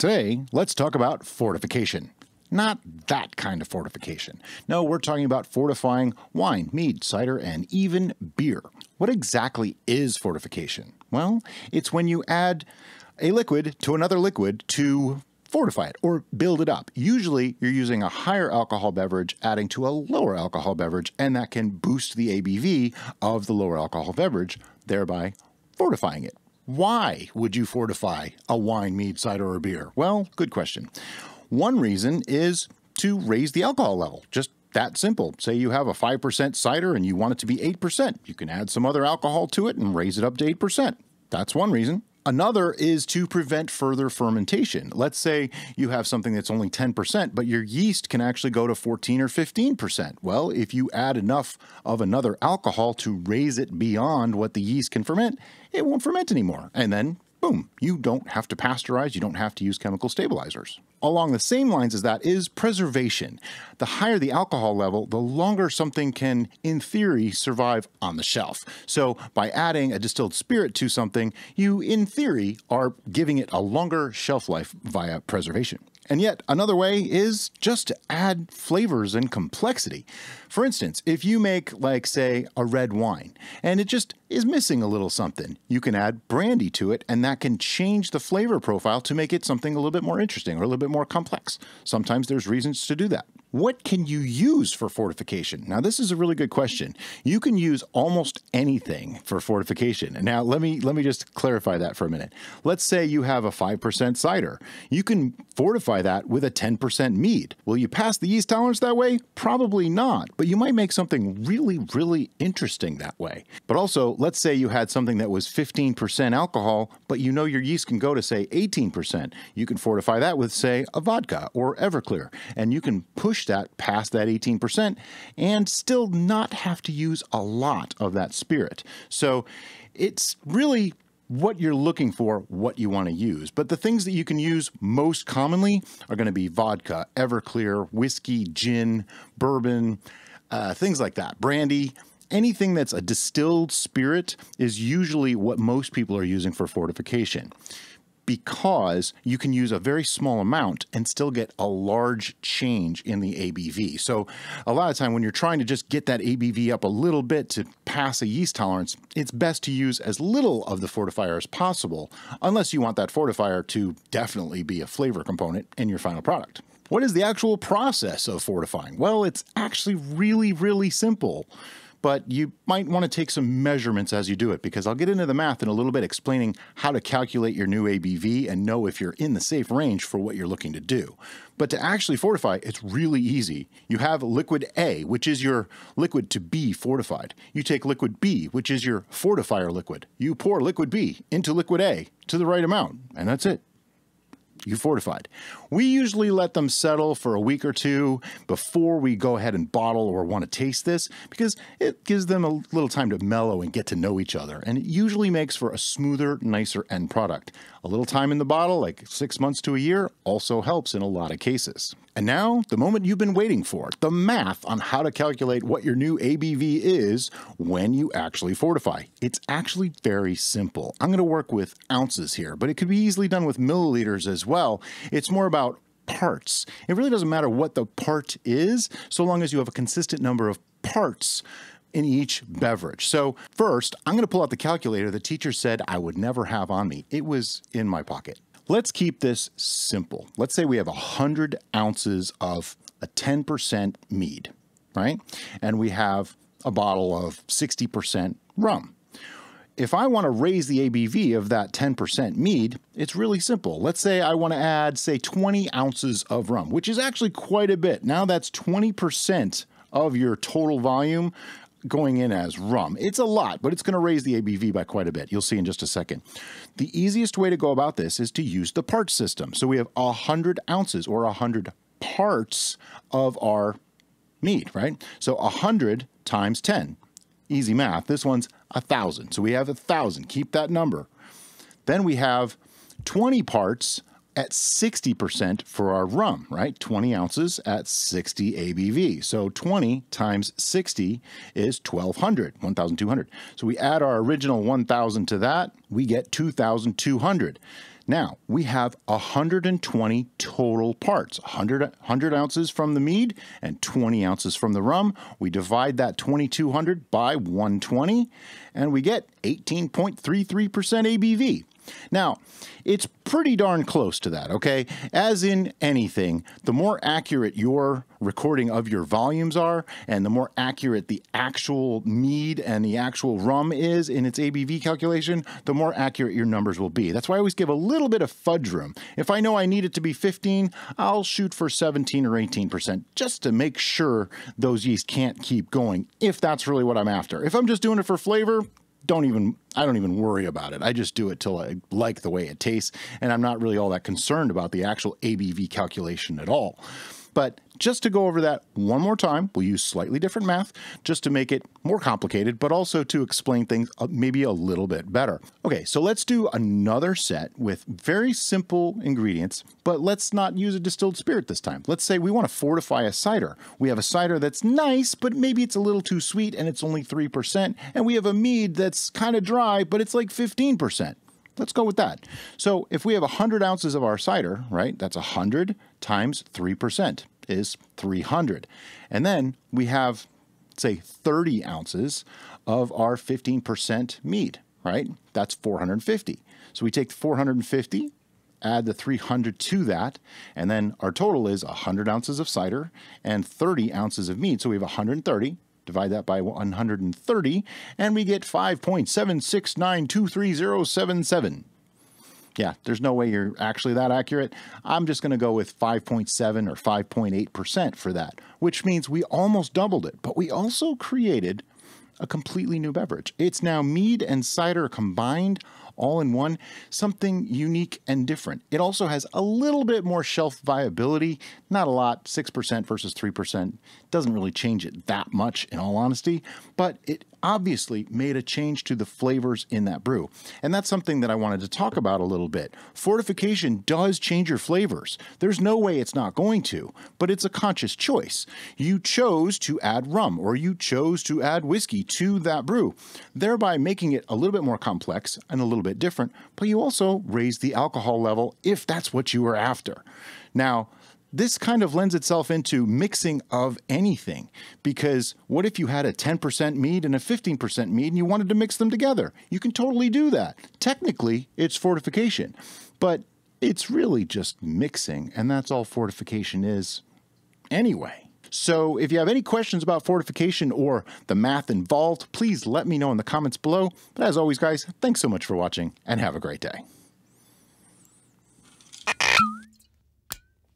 Today, let's talk about fortification. Not that kind of fortification. No, we're talking about fortifying wine, mead, cider, and even beer. What exactly is fortification? Well, it's when you add a liquid to another liquid to fortify it or build it up. Usually, you're using a higher alcohol beverage adding to a lower alcohol beverage, and that can boost the ABV of the lower alcohol beverage, thereby fortifying it. Why would you fortify a wine, mead, cider, or beer? Well, good question. One reason is to raise the alcohol level. Just that simple. Say you have a 5% cider and you want it to be 8%. You can add some other alcohol to it and raise it up to 8%. That's one reason. Another is to prevent further fermentation. Let's say you have something that's only 10%, but your yeast can actually go to 14 or 15%. Well, if you add enough of another alcohol to raise it beyond what the yeast can ferment, it won't ferment anymore. And then, boom, you don't have to pasteurize, you don't have to use chemical stabilizers. Along the same lines as that is preservation. The higher the alcohol level, the longer something can, in theory, survive on the shelf. So by adding a distilled spirit to something, you, in theory, are giving it a longer shelf life via preservation. And yet, another way is just to add flavors and complexity. For instance, if you make, like, say, a red wine, and it just is missing a little something, you can add brandy to it, and that can change the flavor profile to make it something a little bit more interesting or a little bit more complex. Sometimes there's reasons to do that. What can you use for fortification? Now, this is a really good question. You can use almost anything for fortification. And now let me just clarify that for a minute. Let's say you have a 5% cider. You can fortify that with a 10% mead. Will you pass the yeast tolerance that way? Probably not, but you might make something really, really interesting that way. But also, let's say you had something that was 15% alcohol, but you know your yeast can go to, say, 18%. You can fortify that with, say, a vodka or Everclear, and you can push that past that 18% and still not have to use a lot of that spirit. So it's really what you're looking for, what you want to use. But the things that you can use most commonly are going to be vodka, Everclear, whiskey, gin, bourbon, things like that, brandy. Anything that's a distilled spirit is usually what most people are using for fortification, because you can use a very small amount and still get a large change in the ABV. So a lot of time when you're trying to just get that ABV up a little bit to pass a yeast tolerance, it's best to use as little of the fortifier as possible, unless you want that fortifier to definitely be a flavor component in your final product. What is the actual process of fortifying? Well, it's actually really, really simple. But you might want to take some measurements as you do it, because I'll get into the math in a little bit explaining how to calculate your new ABV and know if you're in the safe range for what you're looking to do. But to actually fortify, it's really easy. You have liquid A, which is your liquid to be fortified. You take liquid B, which is your fortifier liquid. You pour liquid B into liquid A to the right amount, and that's it. You fortified. We usually let them settle for a week or two before we go ahead and bottle or want to taste this, because it gives them a little time to mellow and get to know each other. And it usually makes for a smoother, nicer end product. A little time in the bottle, like 6 months to a year, also helps in a lot of cases. And now, the moment you've been waiting for, the math on how to calculate what your new ABV is when you actually fortify. It's actually very simple. I'm going to work with ounces here, but it could be easily done with milliliters as well. It's more about parts. It really doesn't matter what the part is, so long as you have a consistent number of parts in each beverage. So first, I'm going to pull out the calculator the teacher said I would never have on me. It was in my pocket. Let's keep this simple. Let's say we have 100 ounces of a 10% mead, right? And we have a bottle of 60% rum. If I want to raise the ABV of that 10% mead, it's really simple. Let's say I want to add, say, 20 ounces of rum, which is actually quite a bit. Now that's 20% of your total volume going in as rum. It's a lot, but it's going to raise the ABV by quite a bit. You'll see in just a second. The easiest way to go about this is to use the part system. So we have 100 ounces or 100 parts of our mead, right? So 100 times 10. Easy math. This one's 1,000. So we have 1,000. Keep that number. Then we have 20 parts at 60% for our rum, right? 20 ounces at 60 ABV. So 20 times 60 is 1,200, 1,200. So we add our original 1,000 to that, we get 2,200. Now, we have 120 total parts, 100 ounces from the mead and 20 ounces from the rum. We divide that 2,200 by 120, and we get 18.33% ABV. Now, it's pretty darn close to that, okay? As in anything, the more accurate your recording of your volumes are, and the more accurate the actual mead and the actual rum is in its ABV calculation, the more accurate your numbers will be. That's why I always give a little bit of fudge room. If I know I need it to be 15, I'll shoot for 17 or 18%, just to make sure those yeast can't keep going, if that's really what I'm after. If I'm just doing it for flavor, I don't even worry about it. I just do it till I like the way it tastes, and I'm not really all that concerned about the actual ABV calculation at all. But just to go over that one more time, we'll use slightly different math just to make it more complicated, but also to explain things maybe a little bit better. Okay, so let's do another set with very simple ingredients, but let's not use a distilled spirit this time. Let's say we want to fortify a cider. We have a cider that's nice, but maybe it's a little too sweet and it's only 3%. And we have a mead that's kind of dry, but it's like 15%. Let's go with that. So if we have 100 ounces of our cider, right, that's 100 times 3% is 300. And then we have, say, 30 ounces of our 15% mead, right? That's 450. So we take the 450, add the 300 to that, and then our total is 100 ounces of cider and 30 ounces of mead. So we have 130. Divide that by 130, and we get 5.769230077. Yeah, there's no way you're actually that accurate. I'm just going to go with 5.7 or 5.8% for that, which means we almost doubled it, but we also created a completely new beverage. It's now mead and cider combined all in one, something unique and different. It also has a little bit more shelf viability, not a lot, 6% versus 3%. Doesn't really change it that much in all honesty, but it obviously made a change to the flavors in that brew. And that's something that I wanted to talk about a little bit. Fortification does change your flavors. There's no way it's not going to, but it's a conscious choice. You chose to add rum or you chose to add whiskey to that brew, thereby making it a little bit more complex and a little bit different, but you also raise the alcohol level if that's what you were after. Now, this kind of lends itself into mixing of anything, because what if you had a 10% mead and a 15% mead and you wanted to mix them together? You can totally do that. Technically, it's fortification, but it's really just mixing, and that's all fortification is anyway. So if you have any questions about fortification or the math involved, please let me know in the comments below. But as always, guys, thanks so much for watching and have a great day.